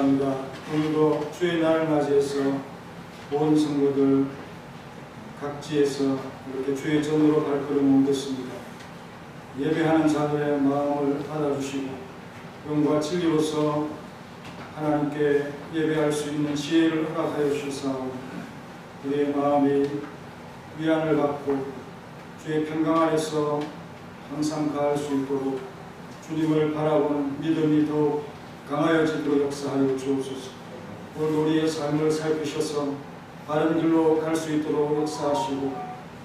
감사합니다. 오늘도 주의 날을 맞이해서 온 성도들 각지에서 이렇게 주의 전으로 발걸음 옮겼습니다. 예배하는 자들의 마음을 받아주시고 영과 진리로서 하나님께 예배할 수 있는 지혜를 허락하여 주시사오니 우리의 마음이 위안을 받고 주의 평강 안에서 항상 가할 수 있도록 주님을 바라보는 믿음이 더욱 강하여지도록 역사하여 주옵소서. 오늘 우리의 삶을 살피셔서 바른 길로 갈 수 있도록 역사하시고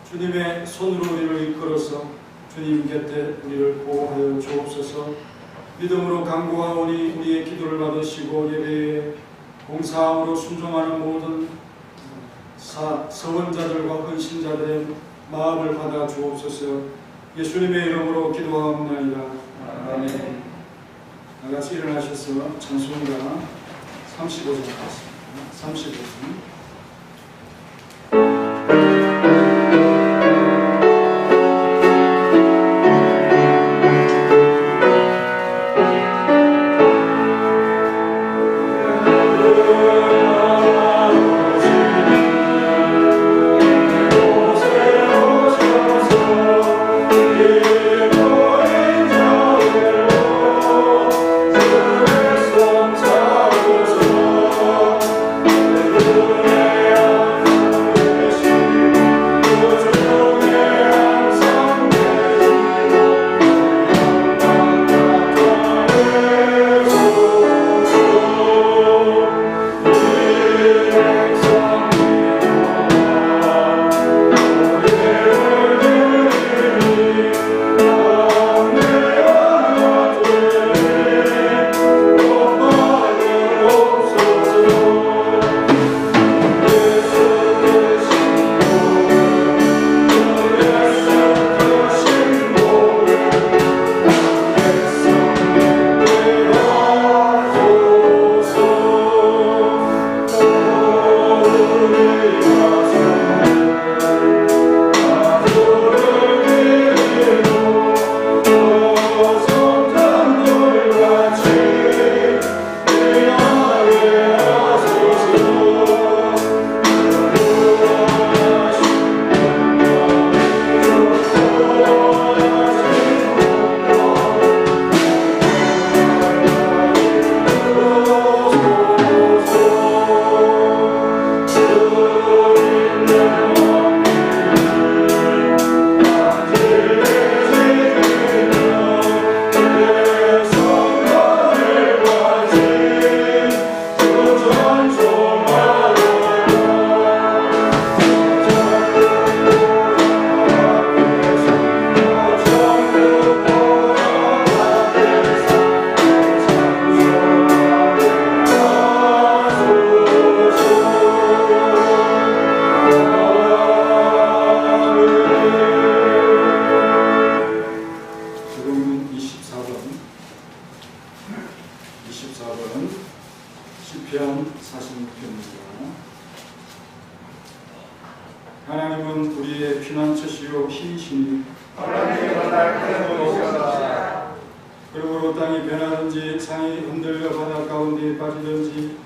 주님의 손으로 우리를 이끌어서 주님 곁에 우리를 보호하여 주옵소서. 믿음으로 간구하오니 우리의 기도를 받으시고 예배에 공사함으로 순종하는 모든 서원자들과 헌신자들의 마음을 받아 주옵소서. 예수님의 이름으로 기도하옵나이다. 아멘. 나같이 일어나셔서 찬송가 35장 하겠습니다. 35장. 하나님은 우리의 피난처시요 힘이시니 하나님은 날 구원하시옵소서. 그러므로 땅이 변하든지 산이 흔들려 바다 가운데 빠지든지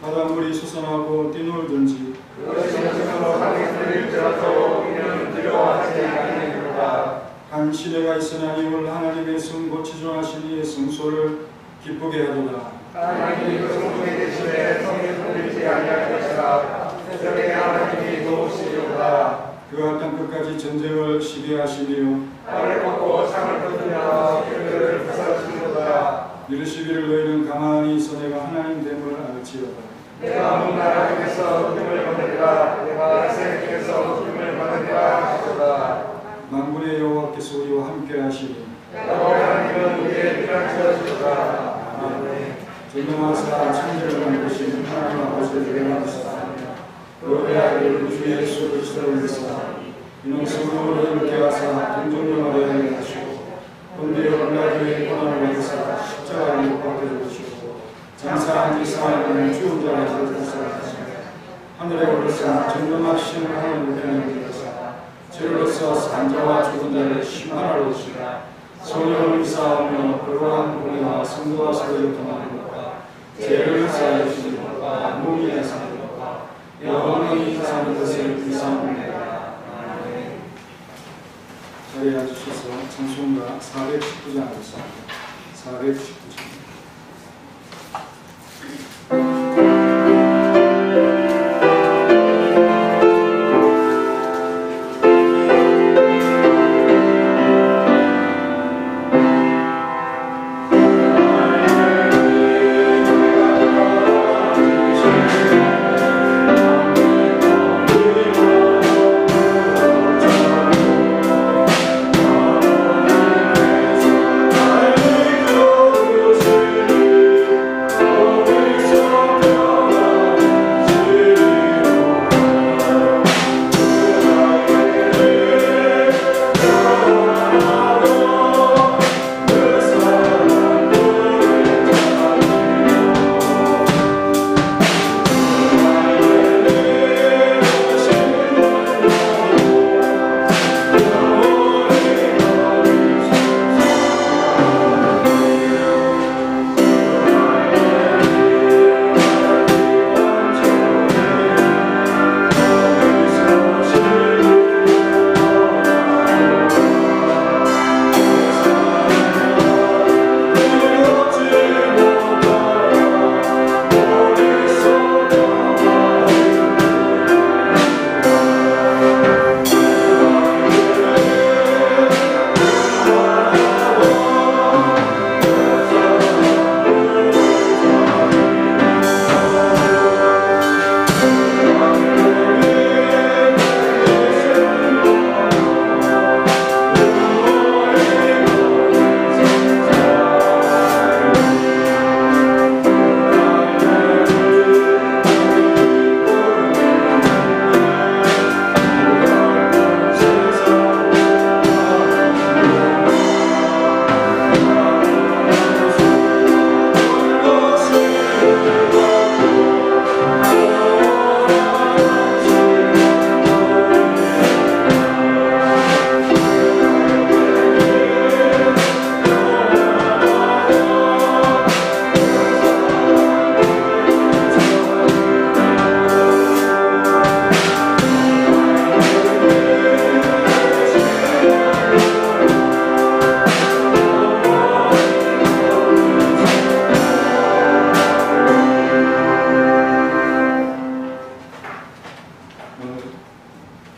바닷물이 솟아나고 뛰놀든지 그것이 무엇으로 하기 들릴지라도 우리는 두려워하지 아니하리로다. 한 시대가 있으나니 오늘 하나님의 성고 지존하신 이의 성소를 기쁘게 하도다. 하나님이 그 성소에 계시되 성이 흔들리지 아니할 것이라. 세상에 하나님이 도우시리로다. 그가 땅 끝까지 전쟁을 시게 하시며 땅을 꺾고 창을 뜯으며 그들을 부사시리로다. 이르시기를 너희는 가만히 있어 내가 하나님 됨을 알지어다. 내가 문나라 중에서 웃음을 받으리라. 내가 세력에서 웃음을 받으리라 하소서. 만군의 여호와께서 우리와 함께 하시니 여호와 하나님은 우리의 피난처시로다. 아멘. 전능하사 천지를 만드신 하나님 아버지를 영광하시다. 그 아들 주 예수 그리스도를 믿사 이는 성령으로 함께 하사 동정을 하게 하시고 본디오 빌라도의 고난을 받으사 십자가에 못 박혀 죽으시고 장사한 지 사흘을 죽은 자를 살리사 하늘에 올라서 전능하신 하나님을 편하사 죄로서 산자와 죽은 자를 심판하러 오시라. 성령을 믿사하며 거룩한 공의와 성도와 서로를 통하는 것과 죄를 사하여 주신 것과 몸이 되사는 것과 영원히 사는 것을 비사옵나이다. 아멘. 자리에 앉으셔서 찬송가 419장 하겠습니다. 419장.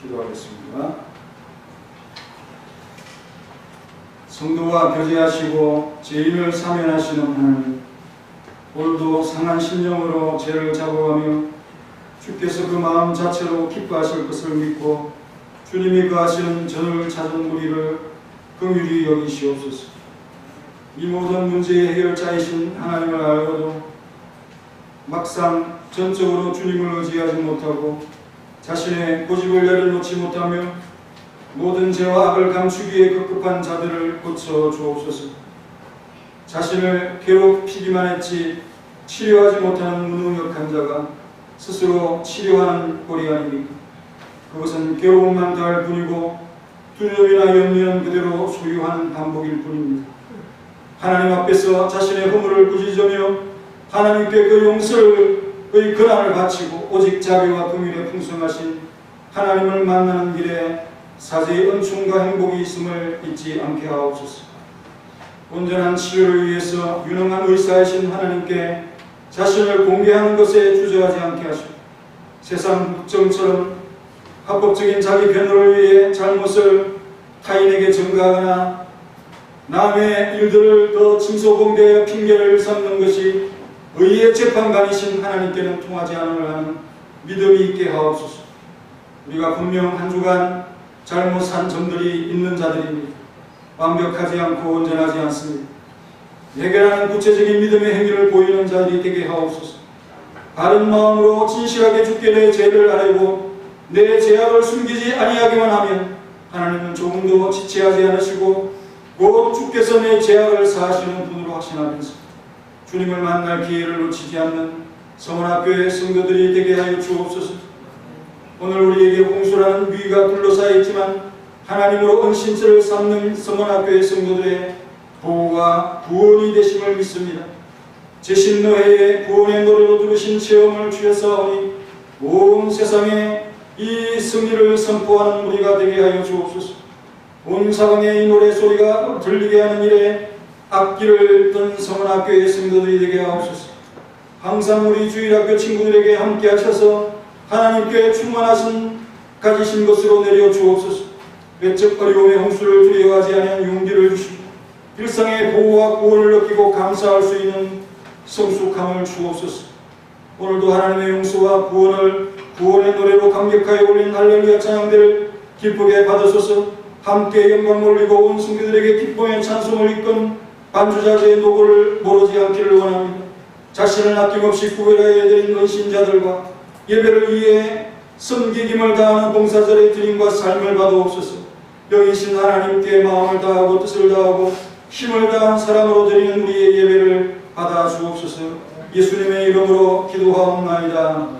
기도하겠습니다. 성도와 교제하시고 죄인을 사면하시는 하나님, 오늘도 상한 심령으로 죄를 작업하며 주께서 그 마음 자체로 기뻐하실 것을 믿고 주님이 거하시는 전을 찾은 우리를 긍휼히 여기시옵소서. 이 모든 문제의 해결자이신 하나님을 알고도 막상 전적으로 주님을 의지하지 못하고 자신의 고집을 내려놓지 못하며 모든 죄와 악을 감추기에 급급한 자들을 고쳐 주옵소서. 자신을 괴롭히기만 했지 치료하지 못하는 무능력한 자가 스스로 치료하는 꼴이 아닙니까? 그것은 괴로움만 더할 뿐이고 두려움이나 염려는 그대로 소유하는 반복일 뿐입니다. 하나님 앞에서 자신의 허물을 꾸짖으며 하나님께 그 용서의 근한을 바치고 오직 자비와 긍휼에 풍성하신 하나님을 만나는 길에 사제의 은총과 행복이 있음을 잊지 않게 하옵소서. 온전한 치료를 위해서 유능한 의사이신 하나님께 자신을 공개하는 것에 주저하지 않게 하시고 세상 국정처럼 합법적인 자기 변호를 위해 잘못을 타인에게 전가하거나 남의 일들을 더 침소봉대하여 핑계를 삼는 것이 의의 재판관이신 하나님께는 통하지 않음을 하는 믿음이 있게 하옵소서. 우리가 분명 한 주간 잘못한 점들이 있는 자들입니다. 완벽하지 않고 온전하지 않습니다. 해결하는 구체적인 믿음의 행위를 보이는 자들이 되게 하옵소서. 바른 마음으로 진실하게 주께 내 죄를 아뢰고 내 죄악을 숨기지 아니하기만 하면 하나님은 조금도 지체하지 않으시고 곧 주께서 내 죄악을 사하시는 분으로 확신하면서 주님을 만날 기회를 놓치지 않는 성원학교의 성도들이 되게 하여 주옵소서. 오늘 우리에게 공수라는 위기가 둘러싸여 있지만 하나님으로 은신처를 삼는 성원학교의 성도들의 보호와 구원이 되심을 믿습니다. 제신노회의 구원의 노래로 들으신 체험을 주였사오니 온 세상에 이 승리를 선포하는 우리가 되게 하여 주옵소서. 온 사방에 이 노래 소리가 들리게 하는 일에 악기를 뜬 성원학교의 성도들이 되게 하옵소서. 항상 우리 주일학교 친구들에게 함께 하셔서 하나님께 충만하신 가지신 것으로 내려 주옵소서. 외적 어려움의 홍수를 두려워하지 않은 용기를 주시고 일상의 보호와 구원을 느끼고 감사할 수 있는 성숙함을 주옵소서. 오늘도 하나님의 용서와 구원의 노래로 감격하여 올린 할렐루야 찬양대를 기쁘게 받으소서. 함께 영광 올리고 온 성도들에게 기쁨의 찬송을 이끈 반주자들의 노고를 모르지 않기를 원합니다. 자신을 아낌없이 구별하여 드린 헌신자들과 예배를 위해 섬기김을 다하는 봉사자의 드림과 삶을 받아옵소서. 영이신 하나님께 마음을 다하고 뜻을 다하고 힘을 다한 사람으로 드리는 우리의 예배를 받아 주옵소서. 예수님의 이름으로 기도하옵나이다. 아멘.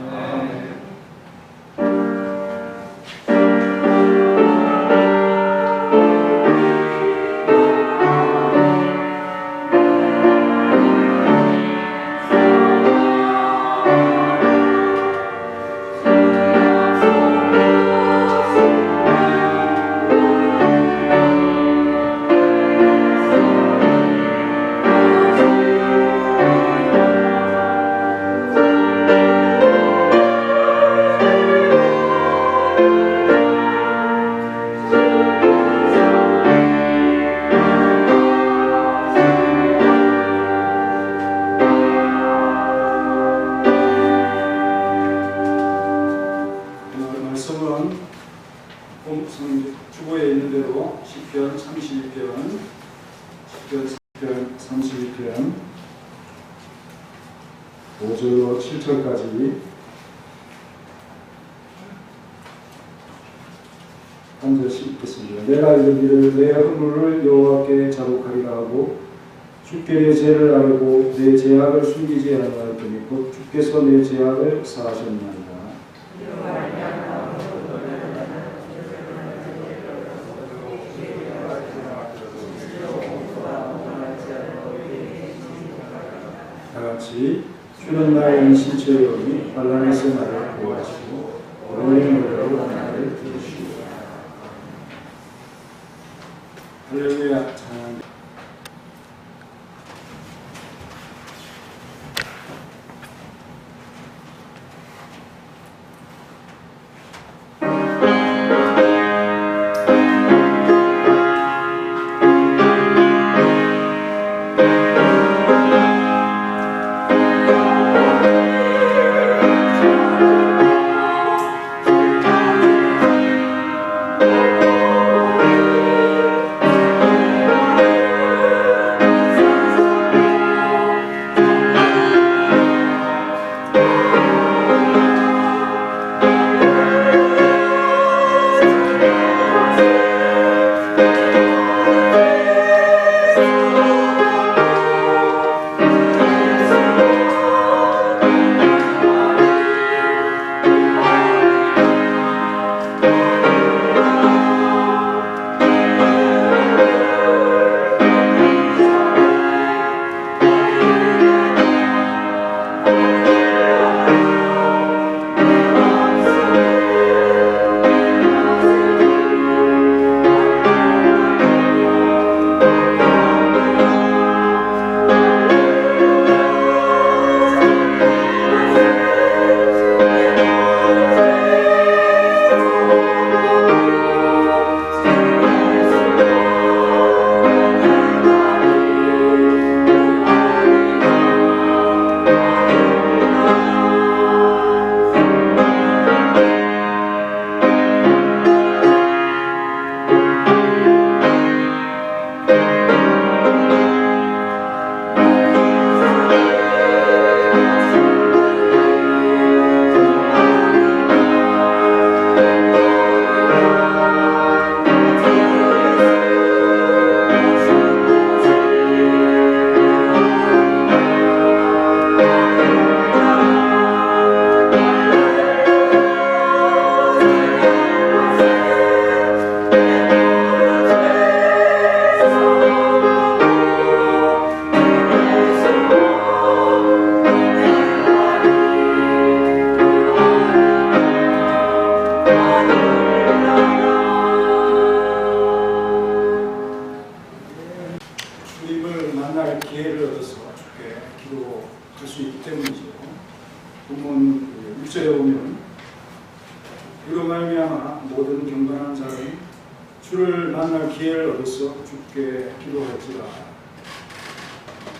주보에 있는 대로 시편 32편 5절로 7절까지 한 절씩 읽겠습니다. 내가 이르기를 내 허물을 여호와께 자복하리라 하고 주께 내 죄를 알고 내 죄악을 숨기지 아니하였더니 곧 주께서 내 죄악을 사하셨나이다. 다같이 주는 나의 신체여오니 환난에서 나를 구하시고 어려운 노래로 나를 들으시오. 할렐루야. 찬양. 있다고 할 수 있기 때문이죠. 본문 6절에 보면 이로 말미암아 모든 경건한 자는 주를 만날 기회를 얻어서 주께 기도할지라.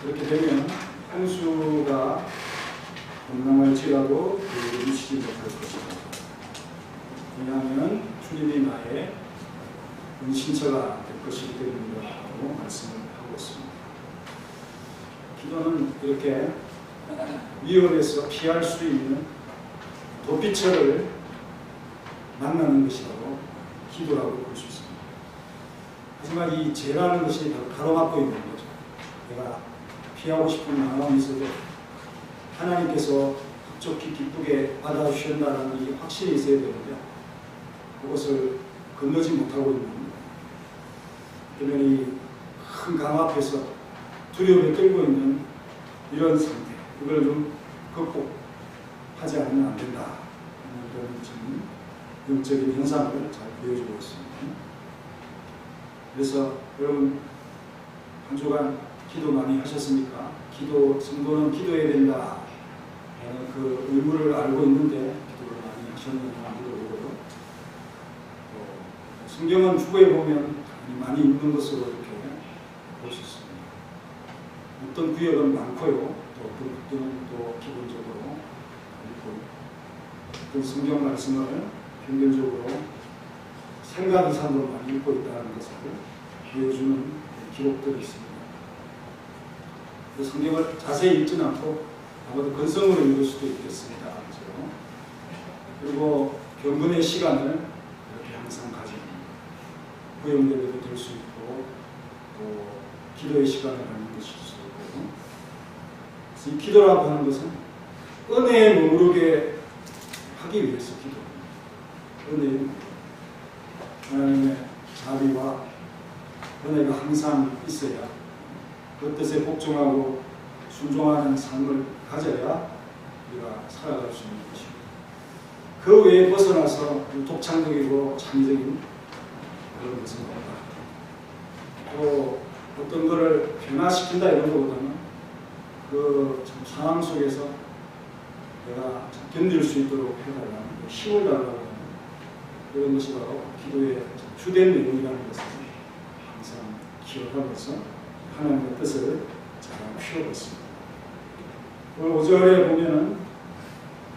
그렇게 되면 홍수가 범람할지라도 그를 미치지 못할 것이다. 왜냐하면 주님이 나의 은신처가 될 것이기 때문이라고 말씀을 하고 있습니다. 기도는 이렇게 위험에서 피할 수 있는 도피처를 만나는 것이라고 기도라고 볼 수 있습니다. 하지만 이 죄라는 것이 바로 가로막고 있는 거죠. 내가 피하고 싶은 마음이 있어도 하나님께서 흡족히 기쁘게 받아주신다는 이 확신이 있어야 되는데 그것을 건너지 못하고 있는 그러면 이 큰 강 앞에서 두려움에 떨고 있는 이런 상태, 이걸 좀 극복하지 않으면 안 된다. 이런 좀 영적인 현상을 잘 보여주고 있습니다. 그래서 여러분 한 주간 기도 많이 하셨습니까? 성도는 기도해야 된다. 그 의무를 알고 있는데 기도를 많이 하셨느냐 물어보고요. 성경은 주보에 보면 많이 있는 것으로 이렇게 볼 수 있습니다. 어떤 구역은 많고요. 또 어떤 것들은 또 기본적으로 있고 어떤 성경 말씀을 평균적으로 생각 이상으로 많이 읽고 있다는 것을 보여주는 기록들이 있습니다. 그 성경을 자세히 읽지는 않고 아마도 근성으로 읽을 수도 있겠습니다. 그렇죠? 그리고 경건의 시간을 이렇게 항상 가지고 구역대회도 될 수 있고 또 기도의 시간을 갖는 것일 수 있고 이 기도라고 하는 것은 은혜에 머무르게 하기 위해서 기도합니다. 하나님의 자비와 은혜가 항상 있어야 그 뜻에 복종하고 순종하는 삶을 가져야 우리가 살아갈 수 있는 것입니다. 그 외에 벗어나서 독창적이고 창의적인 그런 것은 없다. 또 어떤 것을 변화시킨다 이런 것보다는 그 상황 속에서 내가 견딜 수 있도록 해달라는 힘을 달라고 하는 그런 것이 바로 기도의 주된 내용이라는 것을 항상 기억하면서 하나님의 뜻을 잘 피워봤습니다. 오늘 5절에 보면은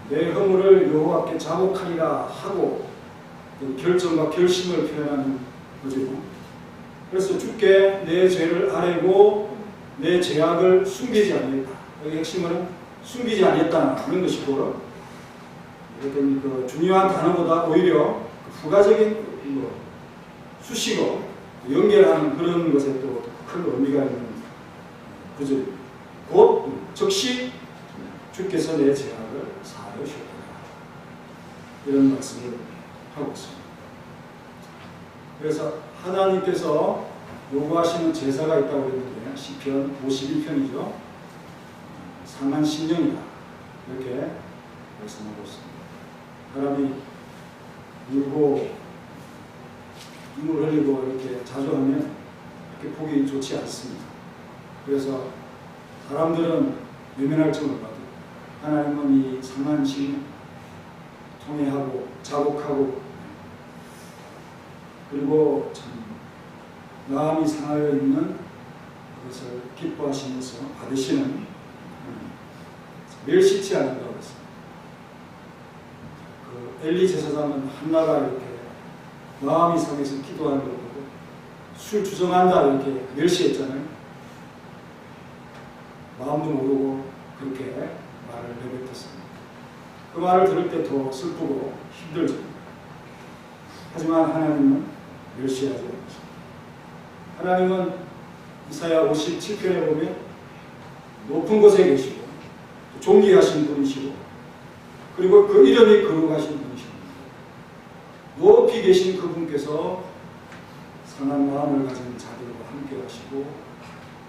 내 허물을 여호와께 자복하리라 하고 결정과 결심을 표현하는 거죠. 그래서 주께 내 죄를 아뢰고 내 죄악을 숨기지 않겠다. 여기 핵심은 숨기지 않겠다는 것이고 어떤 그 중요한 단어보다 오히려 부가적인 수식어 연결하는 그런 것에 또 큰 의미가 있는 구절. 곧 즉시 주께서 내 죄악을 사하여 주셨다. 이런 말씀을 하고 있습니다. 그래서 하나님께서 요구하시는 제사가 있다고 했는데 시편 51편이죠. 상한 10년이다. 이렇게 말씀하고 있습니다. 사람이 울고 눈물 흘리고 이렇게 자주 하면 이렇게 보기 좋지 않습니다. 그래서 사람들은 외면할 줄 몰라도 하나님은 이 상한 10년 통회하고 자복하고 그리고 참 마음이 상하여 있는 그것을 기뻐하시면서 받으시는 멸시치 않는다고 했습니다. 그 엘리 제사장은 한나가 이렇게 마음이 상해서 기도하는 걸 보고 술 주정한다 이렇게 멸시했잖아요. 마음도 모르고 그렇게 말을 내뱉었습니다. 그 말을 들을 때 더 슬프고 힘들죠. 하지만 하나님은 멸시하지 않으십니다. 하나님은 이사야 57편에 보면 높은 곳에 계시고 존귀하신 분이시고 그리고 그 이름이 거룩하신 분이십니다. 높이 계신 그분께서 상한 마음을 가진 자들과 함께 하시고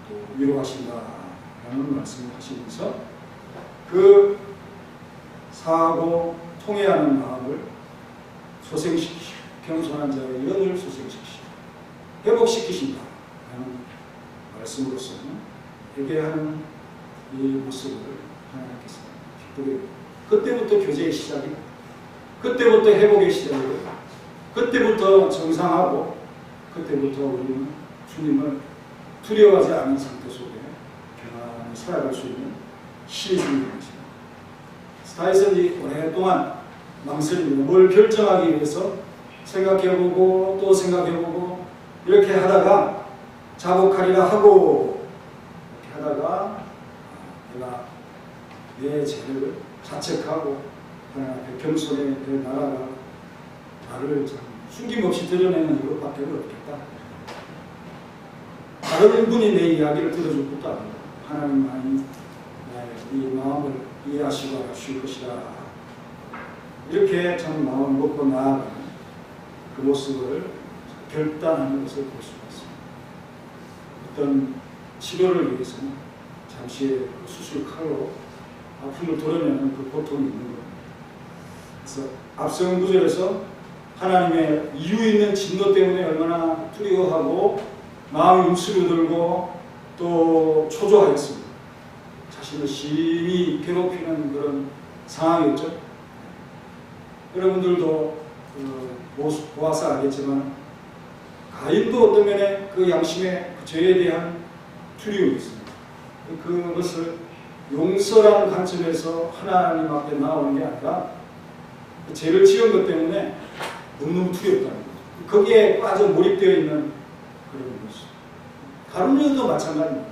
또 위로하신다라는 말씀을 하시면서 그 사하고 통회하는 마음을 소생시키시고 겸손한 자의 영을 소생시키시고 회복시키신다라는 말씀으로서는 회개하는 이 모습을 하나님께서 기쁘게 그때부터 교제의 시작이고 그때부터 회복의 시작이고 그때부터 정상하고 그때부터 우리는 주님을 두려워하지 않은 상태 속에 편안히 살아갈 수 있는 신이 생기는 것입니다. 다윗은 오랫동안 망설입니다. 뭘 결정하기 위해서 생각해보고 또 생각해보고 이렇게 하다가 자복하리라 하고 이렇게 하다가 내가 내 죄를 자책하고 하나님 앞에 겸손히 내 나라가 나를 참 숨김없이 드러내는 이것밖에 없겠다. 다른 분이 내 이야기를 들어줄 것도 아니고 하나님만이 나의 이 마음을 이해하시고 알아주실 것이다. 이렇게 참 마음을 먹고 나아가는 그 모습을 결단하는 것을 볼 수가 있습니다. 어떤 치료를 위해서는 잠시의 수술 칼로 아픔을 도려내는 그 고통이 있는 겁니다. 그래서 앞선 구절에서 하나님의 이유 있는 진노 때문에 얼마나 두려워하고 마음이 움츠러들고 또 초조하였습니다. 자신을 심히 괴롭히는 그런 상황이었죠. 여러분들도 보아서 알겠지만 가인도 어떤 면에 그 양심의 죄에 대한 두려움이 있습니다. 그것을 용서라는 관점에서 하나님 앞에 나오는 게 아니라 죄를 지은 것 때문에 너무너무 두렵다는 거죠. 거기에 빠져 몰입되어 있는 그런 모습. 가룟유다도 마찬가지입니다.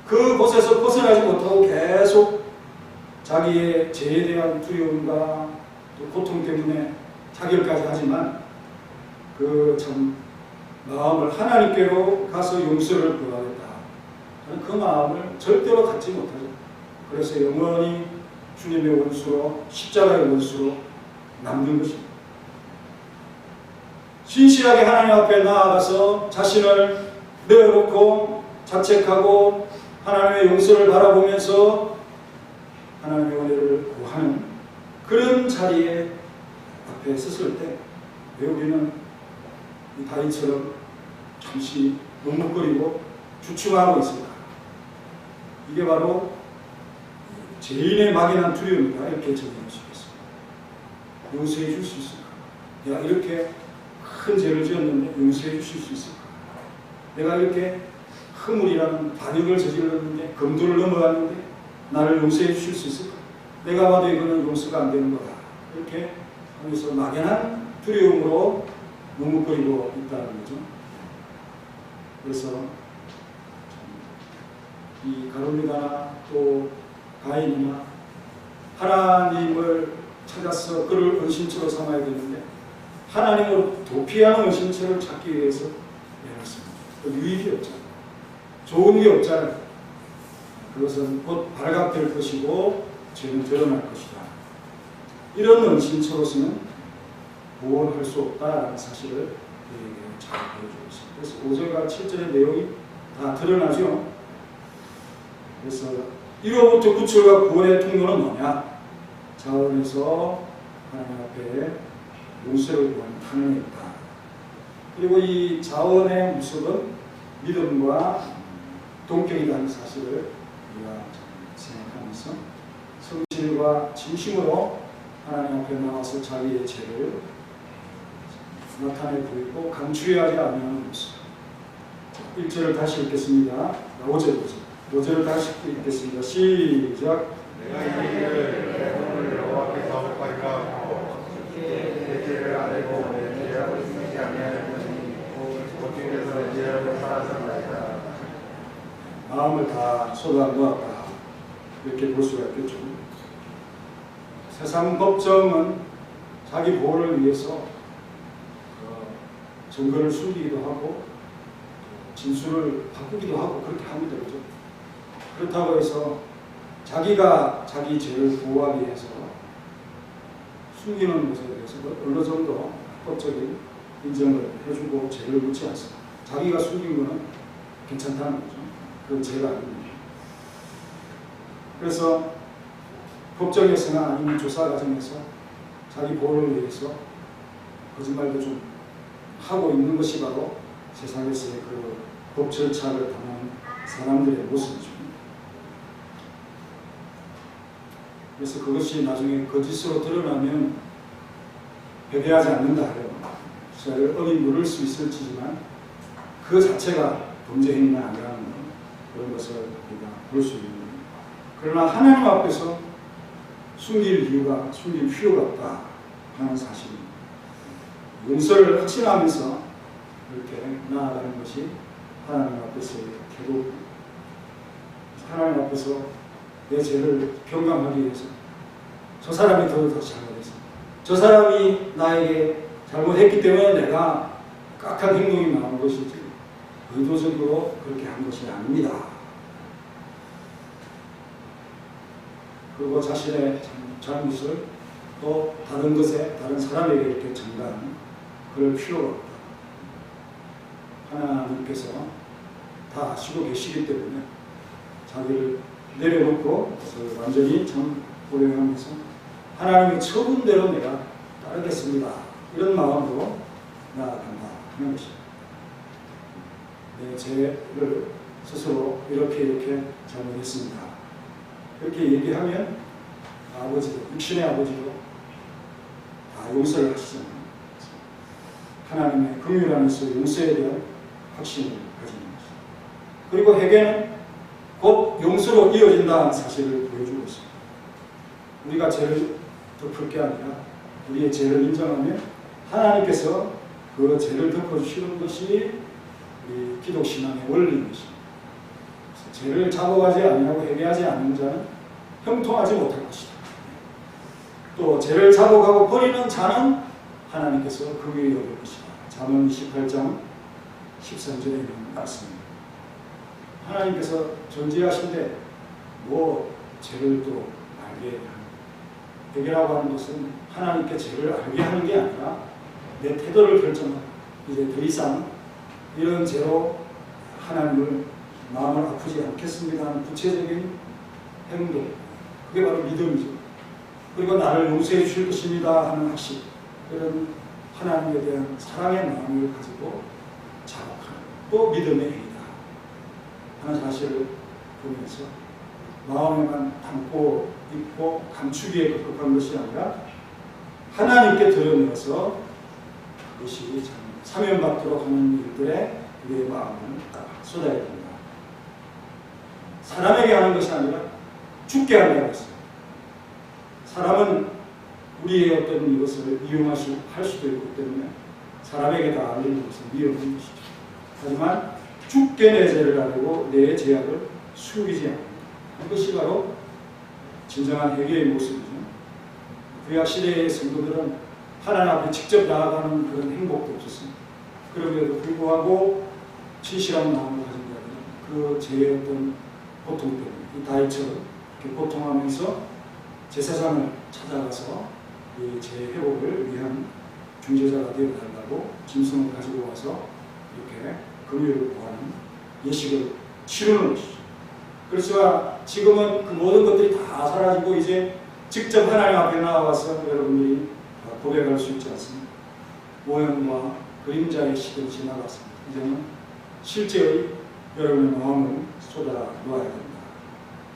그곳에서 벗어나지 못하고 계속 자기의 죄에 대한 두려움과 또 고통 때문에 자결까지 하지만 그 참 마음을 하나님께로 가서 용서를 구하겠다. 그 마음을 절대로 갖지 못하죠. 그래서 영원히 주님의 원수로 십자가의 원수로 남는 것입니다. 신실하게 하나님 앞에 나아가서 자신을 내어놓고 자책하고 하나님의 용서를 바라보면서 하나님의 은혜를 구하는 그런 자리에 앞에 섰을 때 왜 우리는 이 다윗처럼 잠시 묵묵거리고 주춤하고 있을까? 이게 바로 죄인의 막연한 두려움이다. 이렇게 정리할 수 있겠습니다. 용서해 줄 수 있을까? 내가 이렇게 큰 죄를 지었는데 용서해 주실 수 있을까? 내가 이렇게 허물이라는 반역을 저질렀는데 검도를 넘어갔는데 나를 용서해 주실 수 있을까? 내가 봐도 이거는 용서가 안 되는 거다. 이렇게 하면서 막연한 두려움으로 묵묵거리고 있다는 거죠. 그래서 이 가룟유다나 또 가인이나 하나님을 찾아서 그를 은신처로 삼아야 되는데 하나님을 도피하는 은신처를 찾기 위해서 내놨습니다. 유익이 없잖아요. 좋은 게 없잖아요. 그것은 곧 발각될 것이고 죄는 드러날 것이다. 이런 은신처로서는 구원할 수 없다라는 사실을 우리에게 잘 보여주고 있습니다. 그래서 5절과 7절의 내용이 다 드러나죠. 그래서 1호부터 9절과 구원의 통로는 뭐냐? 자원에서 하나님 앞에 용서를 구하는 하나님이 있다. 그리고 이 자원의 모습은 믿음과 동격이라는 사실을 우리가 생각하면서 성실과 진심으로 하나님 앞에 나와서 자기의 죄를 나타내 보이고 감추어야지 않는 모습. 1절을 다시 읽겠습니다. 5절을 다시 읽겠습니다. 시작. 내가 이 일을 내 손을 여호와께서 하리라 하고 내 죄를 알고 내 죄악을 숨기지 아니하였더니 오죽에서 내 죄악을 사하셨나이다. 마음을 다 쏟아 놓았다. 이렇게 볼 수가 있겠죠. 세상 법정은 자기 보호를 위해서 증거를 숨기기도 하고 진술을 바꾸기도 하고 그렇게 합니다. 그렇죠? 그렇다고 해서 자기가 자기 죄를 보호하기 위해서 숨기는 것에 대해서 어느 정도 법적인 인정을 해주고 죄를 묻지 않습니다. 자기가 숨긴 것은 괜찮다는 거죠. 그건 죄가 아닙니다. 그래서 법정에서나 아니면 조사 과정에서 자기 보호를 위해서 거짓말도 좀 하고 있는 것이 바로 세상에서의 그 법 절차를 담는 사람들의 모습이죠. 그래서 그것이 나중에 거짓으로 드러나면 회개하지 않는다. 자를 어미 물을 수 있을지만 그 자체가 범죄 행위는 아니라는 그런 것을 우리가 볼 수 있는 겁니다. 그러나 하나님 앞에서 숨길 필요가 없다 하는 사실입니다. 용서를 확신하면서 이렇게 나아가는 것이 하나님 앞에서의 태도입니다. 하나님 앞에서 내 죄를 경감하기 위해서 저 사람이 더 잘못했어. 저 사람이 나에게 잘못했기 때문에 내가 악한 행동이 나온 것이지 의도적으로 그렇게 한 것이 아닙니다. 그리고 자신의 잘못을 또 다른 것에 다른 사람에게 이렇게 전가하는 그럴 필요가 없다. 하나님께서 다 아시고 계시기 때문에 자기를 내려놓고 그것을 완전히 고려하면서 하나님의 처분대로 내가 따르겠습니다. 이런 마음으로 나아간다 하는 것입니다. 내 죄를 스스로 이렇게 잘못했습니다. 그렇게 얘기하면 아버지도, 육신의 아버지도 다 용서를 하시잖아요. 하나님의 긍휼 안에서 용서에 대한 확신을 가지는 것입니다. 그리고 회개는 곧 용서로 이어진다는 사실을 보여주고 있습니다. 우리가 죄를 덮을 게 아니라 우리의 죄를 인정하면 하나님께서 그 죄를 덮어주시는 것이 우리 기독신앙의 원리인 것입니다. 죄를 잡아가지 아니하고 회개하지 않는 자는 형통하지 못할 것이다. 또 죄를 잡아가고 버리는 자는 하나님께서 긍휼히 여길 것이다. 잠언 28장 13절에 있는 말씀입니다. 하나님께서 존재하신데 죄를 또 알게 하는 회개라고 하는 것은 하나님께 죄를 알게 하는 게 아니라 내 태도를 결정하고 이제 더 이상 이런 죄로 하나님을 마음을 아프지 않겠습니다 하는 구체적인 행동, 그게 바로 믿음이죠. 그리고 나를 용서해 주실 것입니다 하는 확신, 그런 하나님에 대한 사랑의 마음을 가지고 자복하는 또 믿음의 행위다 하는 사실을 보면서 마음에만 담고 있고 감추기에 급급한 것이 아니라 하나님께 드러내어서 그것이 참 사면받도록 하는 일들에 우리의 마음을 쏟아야 됩니다. 사람에게 하는 것이 아니라 죽게 하려고 했습니다. 사람은 우리의 어떤 이것을 이용할 수도 있기 때문에 사람에게 다 알리는 것은 위험한 것이죠. 하지만 죽게 내 죄를 알고 내 죄악을 숨기지 않는 그것이 바로 진정한 회개의 모습이죠. 구약 시대의 성도들은 하나님 앞에 직접 나아가는 그런 행복도 없었습니다. 그럼에도 불구하고 진실한 마음을 가진 자들은 그 죄의 어떤 고통 때문에 이 다윗처럼 이렇게 고통하면서 제사장을 찾아가서 이 죄 회복을 위한 중재자가 되어달라고 짐승을 가지고 와서 이렇게 금요를 구하는 예식을 치르는 것이죠. 그렇지만 지금은 그 모든 것들이 다 사라지고 이제 직접 하나님 앞에 나와서 여러분들이 고백할 수 있지 않습니까? 모형과 그림자의 시대를 지나갔습니다. 이제는 실제의 여러분의 마음을 쏟아 놓아야 된다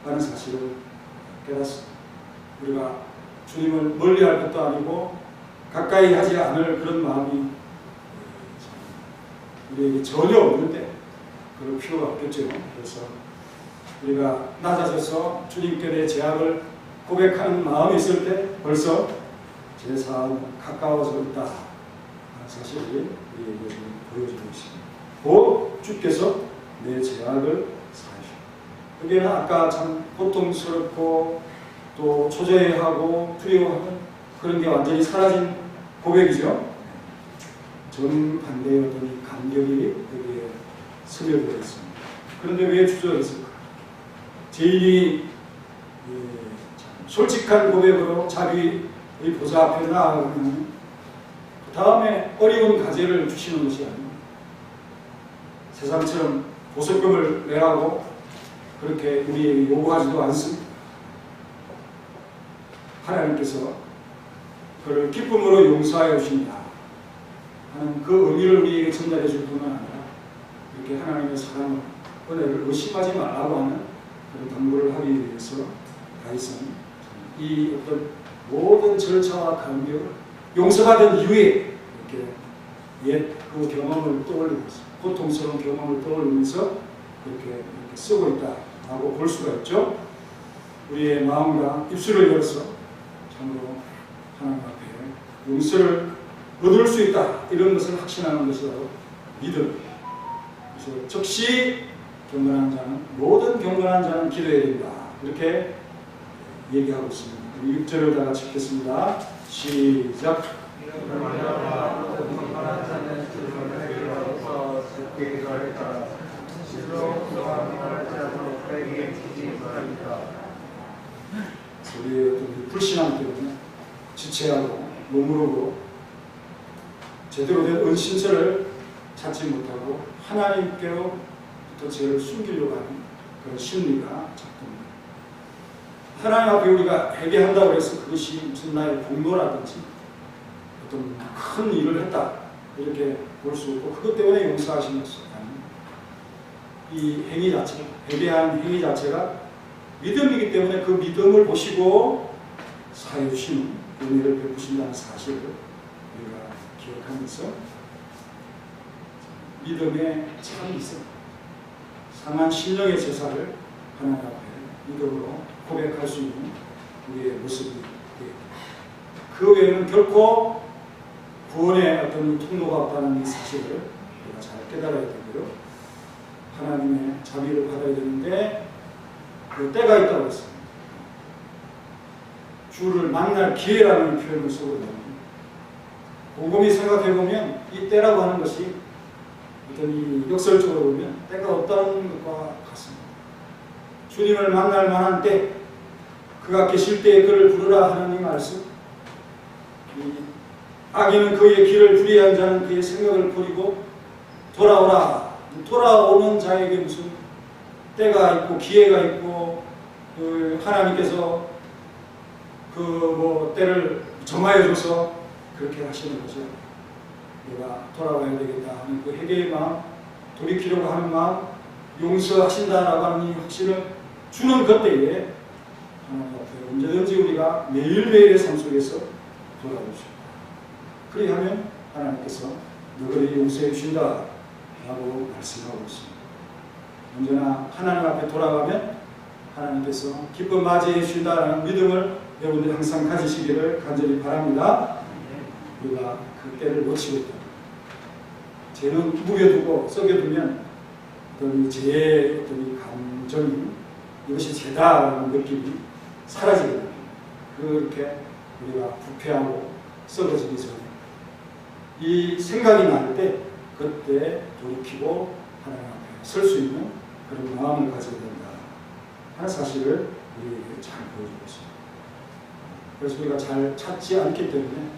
하는 사실을 깨닫습니다. 우리가 주님을 멀리할 것도 아니고 가까이 하지 않을 그런 마음이 우리에게 전혀 없는데 그럴 필요가 없겠죠. 그래서 우리가 낮아져서 주님께 내 죄악을 고백하는 마음이 있을 때 벌써 제 사안은 가까워져 있다 하는 사실을 우리에게 보여주고 있습니다. 곧 주께서 내 죄악을 사하시고, 여기는 아까 참 고통스럽고 또 초조해하고 두려워하는 그런 게 완전히 사라진 고백이죠. 정반대의 어떤 이 감격이 여기에 스며들어 있습니다. 그런데 왜 주저했을까? 죄인이 솔직한 고백으로 자기의 보좌 앞에 나아가면 그 다음에 어려운 과제를 주시는 것이 아닙니다. 세상처럼 보석금을 내라고 그렇게 우리에게 요구하지도 않습니다. 하나님께서 그를 기쁨으로 용서하여 주신다 하는 그 의미를 우리에게 전달해 줄 뿐만 아니라 이렇게 하나님의 사랑을, 은혜를 의심하지 말라고 하는 그런 당부를 하기 위해서 다윗은 이 어떤 모든 절차와 간격을 용서받은 이후에 이렇게 옛 그 경험을 떠올리면서 고통스러운 경험을 떠올리면서 이렇게 쓰고 있다라고 볼 수가 있죠. 우리의 마음과 입술을 열어서 참으로 하나님 앞에 용서를 얻을 수 있다 이런 것을 확신하는 것이 바로 믿음. 그래서 즉시 경건한 자는 모든 경건한 자는 기도해야 된다 이렇게 얘기하고 있습니다. 6절을 다 같이 읽겠습니다. 시작. 우리의 어떤 불신앙 때문에 지체하고 머무르고 제대로 된 은신처를 찾지 못하고 하나님께로부터 죄를 숨기려고 하는 그런 심리가 작동합니다. 하나님 앞에 우리가 회개한다고 해서 그것이 무슨 나의 공로라든지 어떤 큰 일을 했다 이렇게 볼 수 없고 그것 때문에 용서하신 것이 아닙니다. 이 행위 자체, 회개한 행위 자체가 믿음이기 때문에 그 믿음을 보시고 사해 주시는 은혜를 베푸신다는 사실을 우리가 기억하면서 믿음의 참이 있어 상한 신령의 제사를 하나님 앞에 믿음으로 고백할 수 있는 우리의 모습이 되겠습니다. 그 외에는 결코 구원의 어떤 통로가 없다는 이 사실을 우리가 잘 깨달아야 되고요. 하나님의 자비를 받아야 되는데 그 때가 있다고 했습니다. 주를 만날 기회라는 표현을 쓰거든요. 곰곰이 생각해보면 이 때라고 하는 것이 어떤 이 역설적으로 보면 때가 없다는 것과 같습니다. 주님을 만날 만한 때, 그가 계실 때에 그를 부르라 하는 이 말씀, 악인은 그의 길을 불의한 자는 그의 생각을 버리고 돌아오라. 돌아오는 자에게 무슨 때가 있고 기회가 있고 하나님께서 때를 정하여 줘서 그렇게 하시는 거죠. 내가 돌아와야 되겠다 하는 그 회개의 마음, 돌이키려고 하는 마음, 용서하신다라고 하는 이 확신을 주는 그때에 하나님 앞에 언제든지 우리가 매일매일의 삶 속에서 돌아오십니다. 그리하면 하나님께서 너희를 용서해 주신다 라고 말씀하고 있습니다. 언제나 하나님 앞에 돌아가면 하나님께서 기쁨 맞이해 주신다라는 믿음을 여러분들 항상 가지시기를 간절히 바랍니다. 우리가 그 때를 놓치고 있다. 죄는 묵여두고 썩여두면 어떤 죄의 어떤 감정이 이것이 죄다라는 느낌이 사라지거든요. 그렇게 우리가 부패하고 썩어지기 전에 이 생각이 날 때 그때 돌이키고 하나님 앞에 설 수 있는 그런 마음을 가져야 된다 하는 사실을 우리에게 잘 보여주고 있습니다. 그래서 우리가 잘 찾지 않기 때문에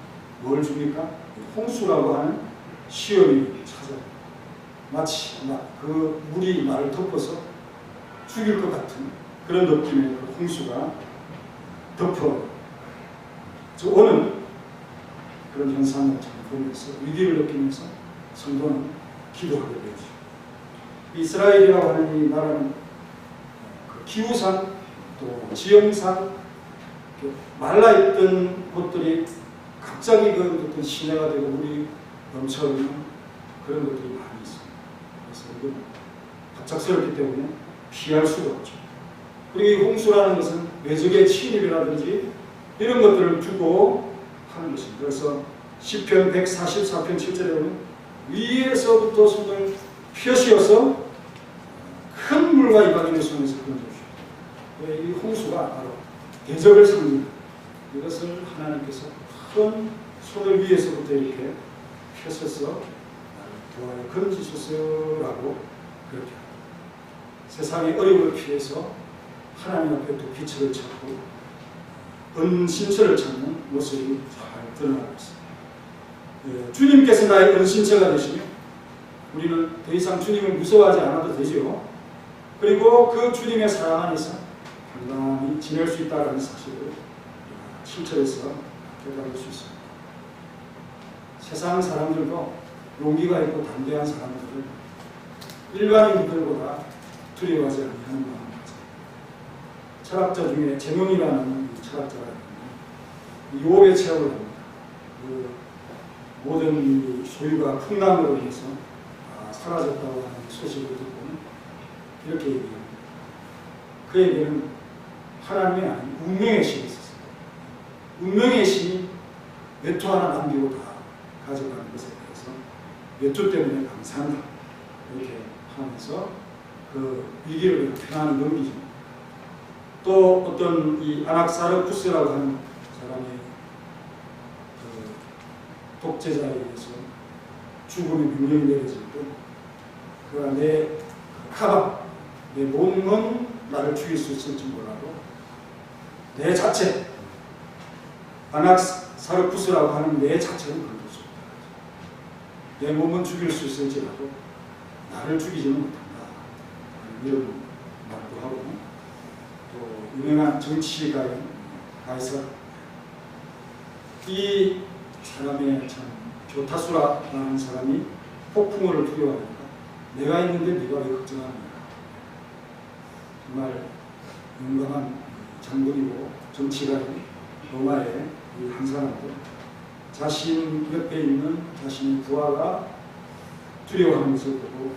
뭘 줍니까? 홍수라고 하는 시험이 찾아요. 마치 그 물이 나를 덮어서 죽일 것 같은 그런 느낌의 그 홍수가 덮어 오는 그런 현상을 보면서 위기를 느끼면서 성도는 기도하게 되죠. 이스라엘이라고 하는 이 나라는 그 기후상 또 지형상 말라있던 곳들이 갑자기 그 어떤 시내가 되고 물이 넘쳐오는 그런 것들이 많이 있습니다. 그래서 이건 갑작스럽기 때문에 피할 수가 없죠. 그리고 이 홍수라는 것은 외적의 침입이라든지 이런 것들을 두고 하는 것입니다. 그래서 시편 144편 7절에 보면 위에서부터 손을 펴시어서 큰 물과 이방인의 손에서 건져주시오. 이 홍수가 바로 대적을 상징합니다. 이것을 하나님께서 큰 손을 위에서부터 이렇게 펴셔서 도하여 건지소서라고 그렇게 합니다. 세상의 어려움을 피해서 하나님 앞에 또 빛을 찾고 은신처를 찾는 모습이 잘 드러나고 있습니다. 주님께서 나의 은신처가 되시며 우리는 더 이상 주님을 무서워하지 않아도 되죠. 그리고 그 주님의 사랑 안에서 건강히 지낼 수 있다는 사실을 7절에서 깨달을 수 있습니다. 세상 사람들도 용기가 있고 담대한 사람들을 일반인들보다 두려워하지 않는 마음을 가져요. 철학자 중에 제논이라는 철학자가 있는데 유혹의 체험을 합니다. 그 모든 소유가 풍랑으로 인해서 사라졌다고 하는 소식을 듣고는 이렇게 얘기합니다. 그에게는 하나님이 아닌 운명의 신이 있었어요. 운명의 신이 외투 하나 남기고 다 가져가는 것에 대해서 외투 때문에 감사한다. 이렇게 하면서 그 위기를 편안히 넘기죠. 또 어떤 이 아낙사르푸스라고 하는 사람이 그 독재자에 의해서 죽음의 명령이 내려질 때 그가 내 카바, 내 몸은 나를 죽일 수 있을지 몰라도 내 자체, 아낙사르푸스라고 하는 내 자체는 그럴 수 없다. 내 몸은 죽일 수 있을지라도 나를 죽이지는 못한다. 이런 말도 하고, 또 유명한 정치가인 가이사, 이 사람의 참 교타수라는 사람이 폭풍우를 두려워하니까 내가 있는데 네가 왜 걱정하느냐. 정말 용감한 장군이고 정치가인 로마의 이 한 사람도 자신 옆에 있는 자신의 부하가 두려워하는 것을 보고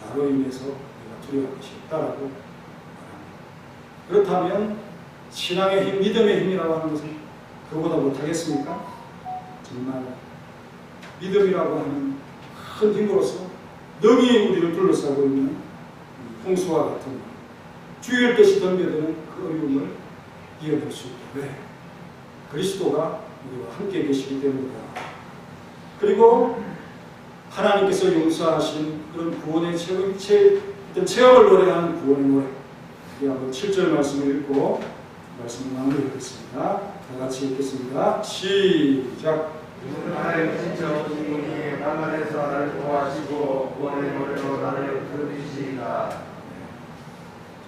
나로 인해서 내가 두려워할 것이 없다라고 말합니다. 그렇다면 신앙의 힘, 믿음의 힘이라고 하는 것은 그보다 못하겠습니까? 정말 믿음이라고 하는 큰 힘으로서 능히 우리를 둘러싸고 있는 홍수와 같은 주일 듯이 덤벼드는 그 어려움을 이겨낼 수 있다. 왜? 그리스도가 우리와 함께 계시기 때문이다. 그리고 하나님께서 용서하신 그런 구원의 체험을 노래하는 구원의 노래. 우리 한번 7절 말씀을 읽고 말씀을 마무리하겠습니다. 다 같이 읽겠습니다. 시작. 하나님 진짜 오신 분이 나만에서 나를 도와주시고 구원의 노래로 나를 부르시리라.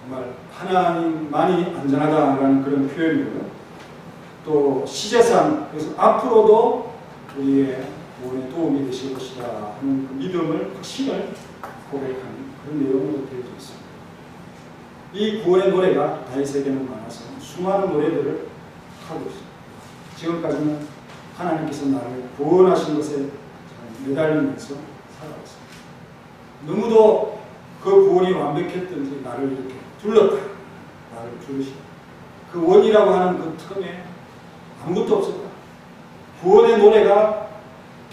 정말 하나님만이 안전하다라는 그런 표현이고요. 또 시제상, 그래서 앞으로도 우리의 구원에 도움이 되실 것이다 하는 그 믿음을, 확신을 고백하는 그런 내용으로 되어져 있습니다. 이 구원의 노래가 다윗에게는 많아서 수많은 노래들을 하고 있습니다. 지금까지는 하나님께서 나를 구원하신 것에 매달리면서 살아왔습니다. 너무도 그 구원이 완벽했던지 나를 이렇게 둘렀다. 나를 부르시다. 그 원이라고 하는 그 틈에 아무것도 없었다. 구원의 노래가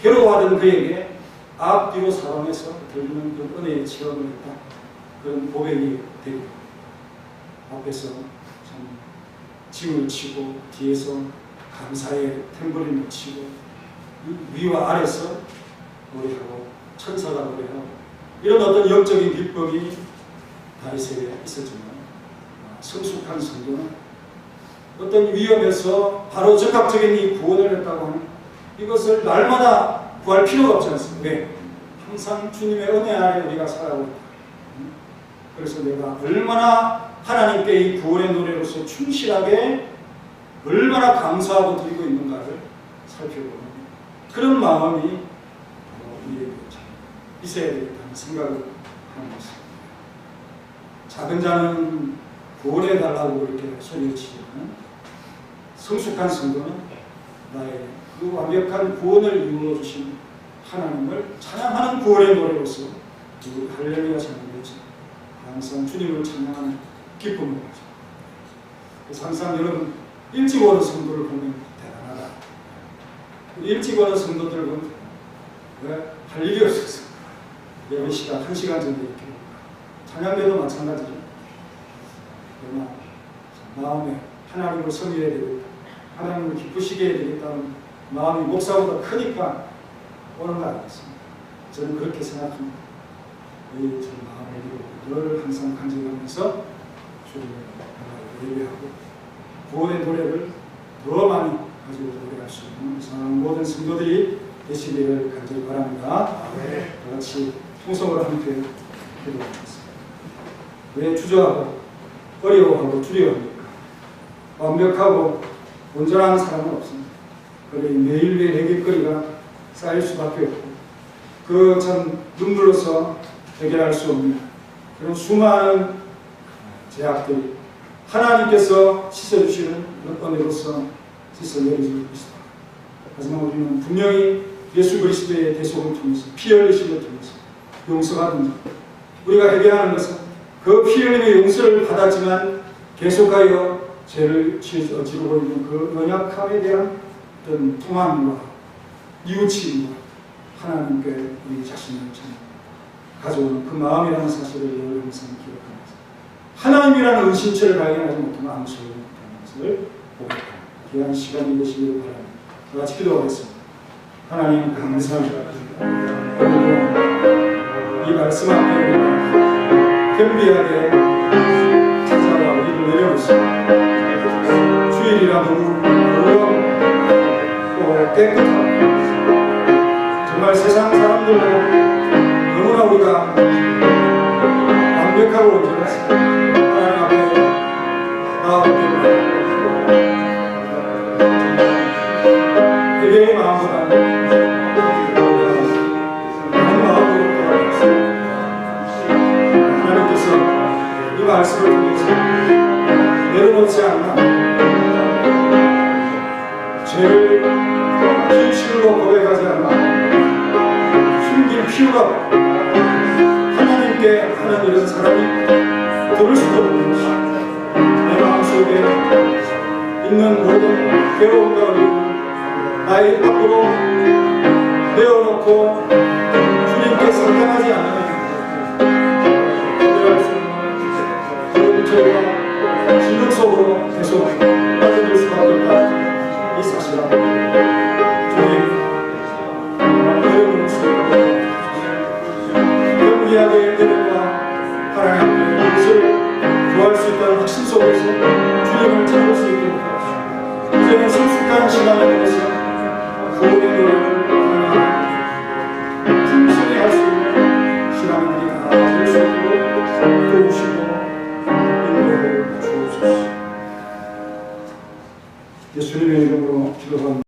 괴로워하던 그에게 앞뒤로 사방에서 들리는 그 은혜의 체험을 했다. 그런 고백이 되고 앞에서 참 징을 치고 뒤에서 감사의 탬버린을 치고 위와 아래서 노래하고 천사가 노래하고 이런 어떤 영적인 기쁨이 다윗에게 있었지만 성숙한 성도는 어떤 위험에서 바로 즉각적인 이 구원을 했다고 하는 이것을 날마다 구할 필요가 없지 않습니까? 왜? 항상 주님의 은혜 아래 우리가 살아오고 있다. 그래서 내가 얼마나 하나님께 이 구원의 노래로서 충실하게 얼마나 감사하고 드리고 있는가를 살펴보는 그런 마음이 우리에게 있어야 되겠다는 생각을 하는 것입니다. 작은 자는 구원해달라고 그렇게 소리를 치지만 성숙한 성도는 나의 그 완벽한 구원을 이루어 주신 하나님을 찬양하는 구원의 노래로서 그 할렐루야 찬양이죠. 항상 주님을 찬양하는 기쁨을 가죠. 그래서 항상 여러분 일찍 오는 성도를 보면 대단하다. 일찍 오는 성도들을 보면 왜? 할 일이 없어서 예배 시간 1시간 전에 이렇게 찬양대도 마찬가지죠. 그러나 마음에 하나님을 섬겨야 되겠다. 하나님을 기쁘시게 해야 되겠다는 마음이 목사보다 크니까 오는 거 아니겠습니까? 저는 그렇게 생각합니다. 이 마음을 늘 항상 간직하면서 주님을 예배하고 구원의 노래를 더 많이 가지고 노래할 수 있는 이상한 모든 성도들이 되시기를 간절히 바랍니다. 다 같이 통성으로 함께 기도하겠습니다. 왜 주저하고 어려워하고 두려워합니까? 완벽하고 온전한 사람은 없습니다. 그래 매일매일 해결거리가 쌓일 수밖에 없고 그 참 눈물로서 해결할 수 없는 그런 수많은 제약들이 하나님께서 씻어주시는 은혜로서 씻어내리실 것이다. 하지만 우리는 분명히 예수 그리스도의 대속을 통해서 피 흘리심을 통해서 용서받은 우리가 회개하는 것은 그 피 흘림의 용서를 받았지만 계속하여 죄를 지르고 있는 그 연약함에 대한 어떤 통함과 이웃침과 하나님께 우리 자신을 가져오는 그 마음이라는 사실을 늘 항상 기억하면서 하나님이라는 은신처를 발견하지 못하면 아무 소용이 없다는 것을 보게 합니다. 귀한 시간이 되시기를 바랍니다. 다 같이 기도하겠습니다. 하나님 감사합니다. 이 말씀 앞에 우리가 겸비하게 찾아와 우리를 내려놓습니다. 주일이라 너무 또 깨끗하고 정말 세상 사람들로 너무나 우리가 완벽하고 온전하습니다. 하나님 앞에 나아올 때마다 회개의 마음보다 많은 마음으로 돌아가겠습니다. 하나님께서 이 말씀을 통해서 내려놓지 않나 죄를 진실로 고백하지 않나 숨길 필요가 없고 하나님께 하는 이런 사람이 들을 수도 없는 것이 내 마음속에 있는 모든 괴로움과 어려움 나의 앞으로 내어놓고 주님께 상당하지 않으면 거절할 수 없는 그런 죄와 진흙 속으로 계속 빠져들 수밖에 없다. 이 사실을 주님 내려놓을 수 있고 경기하게 되는과 하나님 앞에 이것을 구할 수 있다는 확신 속에서 주님을 찾을 수 있도록 하옵소서. 이제는 성숙한 시간을 통해서 구원의 노래를 충실히 할 수 있는 신앙들이 다 될 수 있도록 도우시고 인도해 주옵소서. 예수님의 이름으로 기도합니다.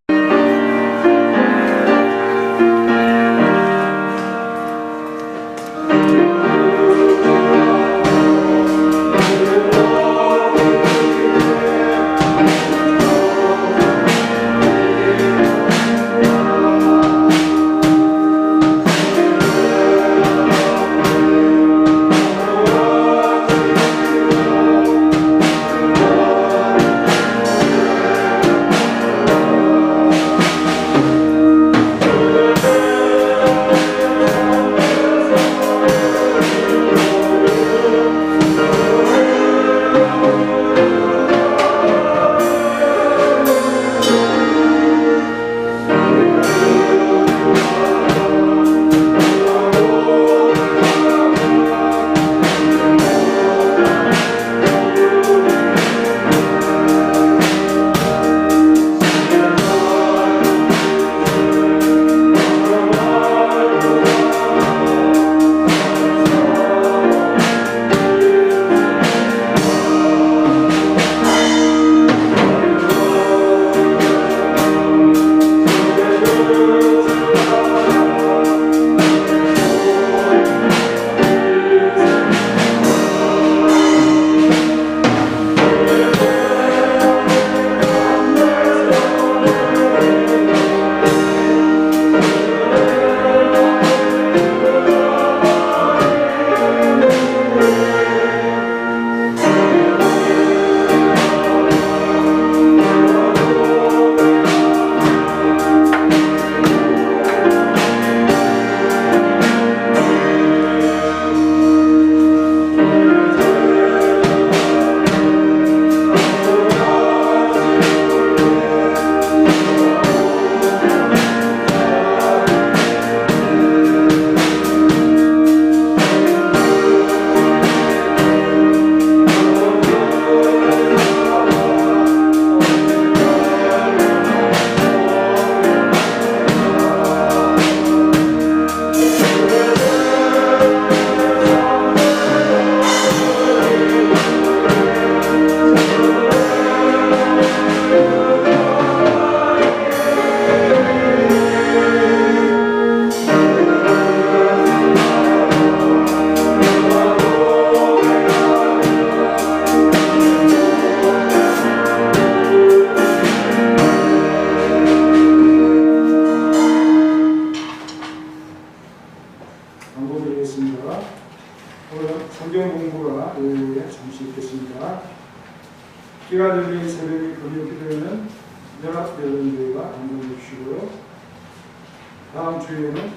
다음 주일에는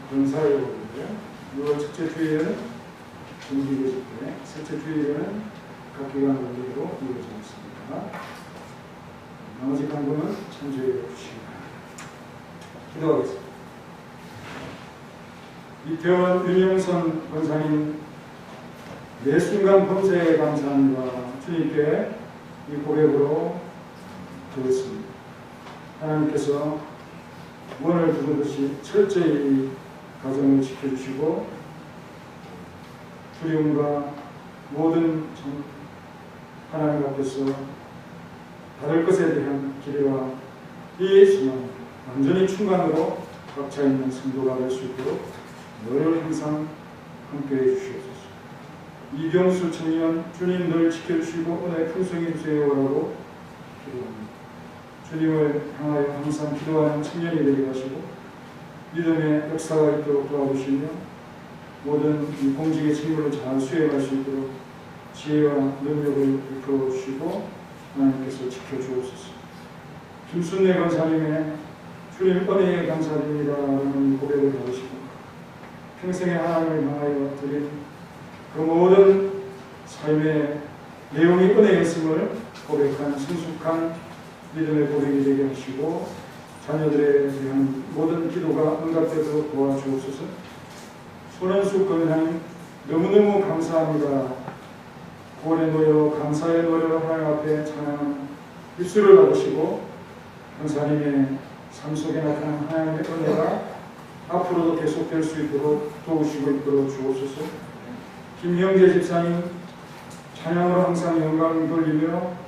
권사의 오고요. 6월 첫째 주일에는 정기교식 때, 셋째 주일에는 각기관 원리로 이루어져 있습니다. 나머지 강도는 참조해 주시기 바랍니다. 기도하겠습니다. 이태원 윤영선 권사님, 매 순간 범사에 감사합니다. 주님께 이 고백으로 드렸습니다. 하나님께서 원을 두듯이 철저히 가정을 지켜주시고 두려움과 모든 하나님 앞에서 받을 것에 대한 기대와 이 소망 완전히 충만으로 꽉차 있는 성도가 될 수 있도록 늘 항상 함께해 주시옵소서. 이경수 청년, 주님 늘 지켜주시고 은혜 풍성히 주세요라고 기도합니다. 주님을 향하여 항상 기도하는 청년이 되게 하시고 믿음의 역사가 있도록 도와주시며 모든 이 공직의 직무를 잘 수행할 수 있도록 지혜와 능력을 베풀어 주시고 하나님께서 지켜주옵소서. 김순례 권사님의 주님 은혜에 감사드립니다라는 고백을 받으시고 평생에 하나님을 향하여 드린 그 모든 삶의 내용이 은혜였음을 고백한 성숙한 믿음의 고백이 되게 하시고 자녀들에 대한 모든 기도가 응답되도록 도와주옵소서. 손현숙 권사님 너무너무 감사합니다. 구원의 노여 감사의 노여 하나님 앞에 찬양 입술을 받으시고 권사님의 삶 속에 나타난 하나님의 은혜가 앞으로도 계속될 수 있도록 도우시고 이끌어 주옵소서. 김형재 집사님 찬양으로 항상 영광을 돌리며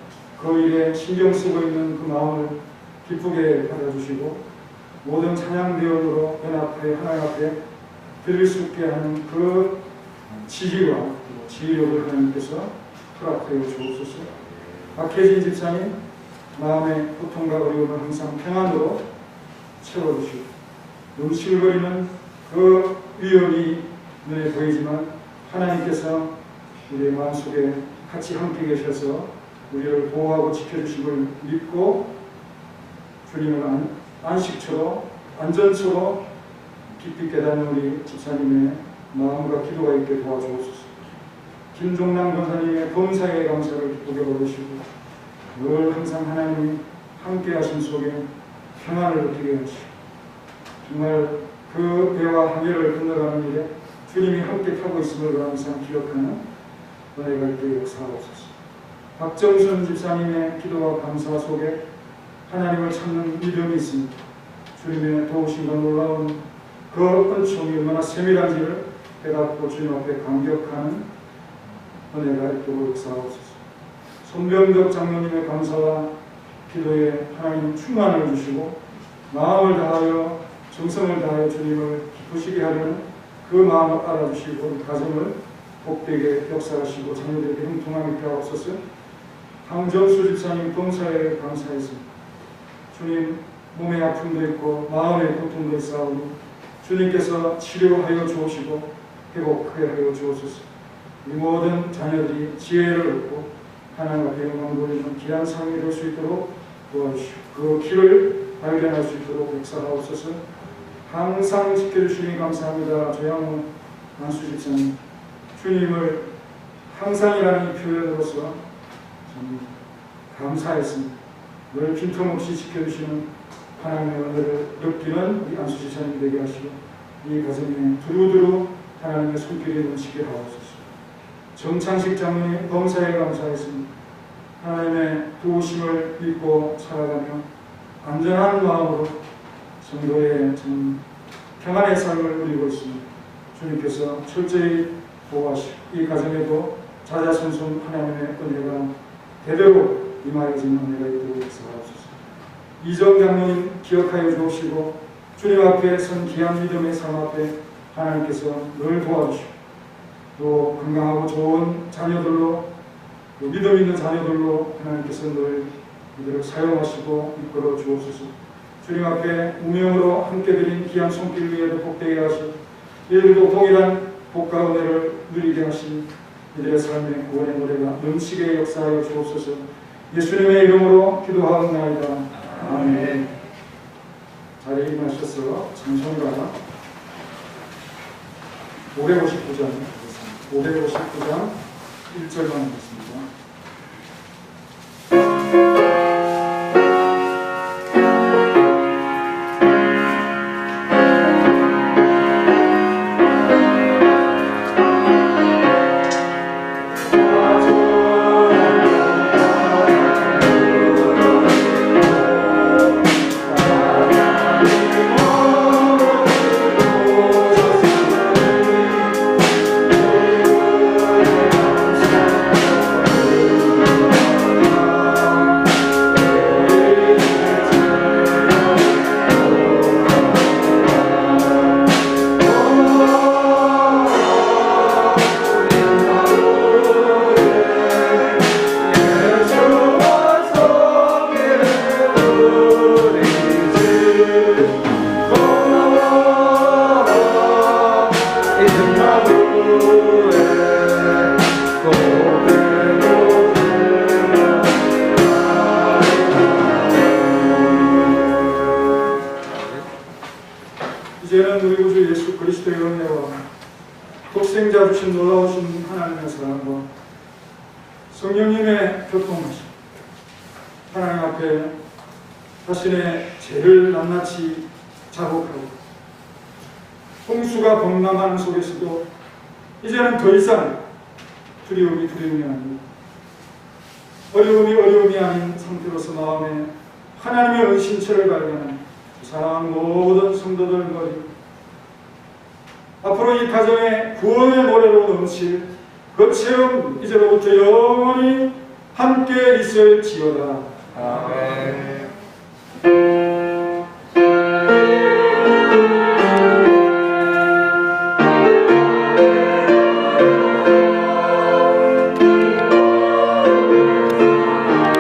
그 일에 신경 쓰고 있는 그 마음을 기쁘게 받아주시고 모든 찬양 대원으로 연합해 하나님 앞에 드릴 수 있게 하는 그 지혜와 지혜력을 하나님께서 허락하여 주옵소서. 박혜진 집사님 마음의 고통과 어려움을 항상 평안으로 채워주시고 움찔거리는 그 위험이 눈에 보이지만 하나님께서 우리의 마음속에 같이 함께 계셔서 우리를 보호하고 지켜주심을 믿고 주님을 안식처로 안전처로 깊이 깨닫는 우리 집사님의 마음과 기도가 있게 도와주옵소서. 김종남 권사님의 범사에 감사를 기쁘게 받으시고 늘 항상 하나님이 함께 하신 속에 평안을 느끼게 하시고 정말 그 배와 항해를 건너가는 일에 주님이 함께 타고 있음을 항상 기억하는 은혜가 있게 역사하옵소서. 박정순 집사님의 기도와 감사 속에 하나님을 찾는 믿음이 있습니다. 주님의 도우심과 놀라운 그 은총이 얼마나 세밀한지를 깨닫고 주님 앞에 감격하는 은혜가 있도록 역사하옵소서. 손병덕 장로님의 감사와 기도에 하나님 충만을 주시고 마음을 다하여 정성을 다하여 주님을 기쁘시게 하려는 그 마음을 알아주시고 가정을 복되게 역사하시고 자녀들에게 형통함이 있게 하옵소서. 황정수 집사님 범사에 감사했습니다. 주님 몸의 아픔도 있고 마음의 고통도 있사오니 주님께서 치료하여 주옵시고 회복하게 하여 주옵소서. 이 모든 자녀들이 지혜를 얻고 하나님 앞에 영광 돌리는 귀한 삶이 될 수 있도록 도와주시고 그 길을 발견할 수 있도록 역사하옵소서. 항상 지켜주시니 감사합니다. 조양훈 안수 집사님 주님을 항상이라는 이 표현으로서 참 감사했습니다. 늘 빈틈없이 지켜주시는 하나님의 은혜를 느끼는 우리 안수 집사님 되게 하시고 이 가정에 두루두루 하나님의 손길이 넘치게 하옵소서. 정창식 장로님 범사에 감사했습니다. 하나님의 도우심을 믿고 살아가며 안전한 마음으로 성도의 평안의 삶을 누리고 있습니다. 주님께서 철저히 보호하시고 이 가정에도 자자손손 하나님의 은혜가 대대로 임하여지는 은혜가 있도록 역사하옵소서. 이정 장로님 기억하여 주옵시고 주님 앞에 선 귀한 믿음의 삶 앞에 하나님께서 늘 도와주시고 또 건강하고 좋은 자녀들로 또 믿음 있는 자녀들로 하나님께서 늘 이들을 사용하시고 이끌어 주옵소서. 주님 앞에 무명으로 함께 드린 귀한 손길 위에도 복되게 하시고 이들도 동일한 복과 은혜를 누리게 하신 이들의 삶의 구원의 노래가 넘치게 역사하여 주옵소서. 예수님의 이름으로 기도하옵나이다. 아멘. 자리에 일어나셔서 찬송가 559장 559장 1절만 하겠습니다. 이제는 우리 구주 예수 그리스도의 은혜와 독생자 주신 놀라우신 하나님의 사랑과 성령님의 교통하심, 하나님 앞에 자신의 죄를 낱낱이 자복하고 홍수가 범람하는 속에서도 이제는 더 이상 두려움이 아니고 어려움이 아닌 상태로서 마음에 하나님의 은신처를 발견하는 사랑하는 모든 성도들 머리 앞으로 이 가정에 구원의 노래로 넘칠 그 체험 이제로부터 영원히 함께 있을지어다. 아멘.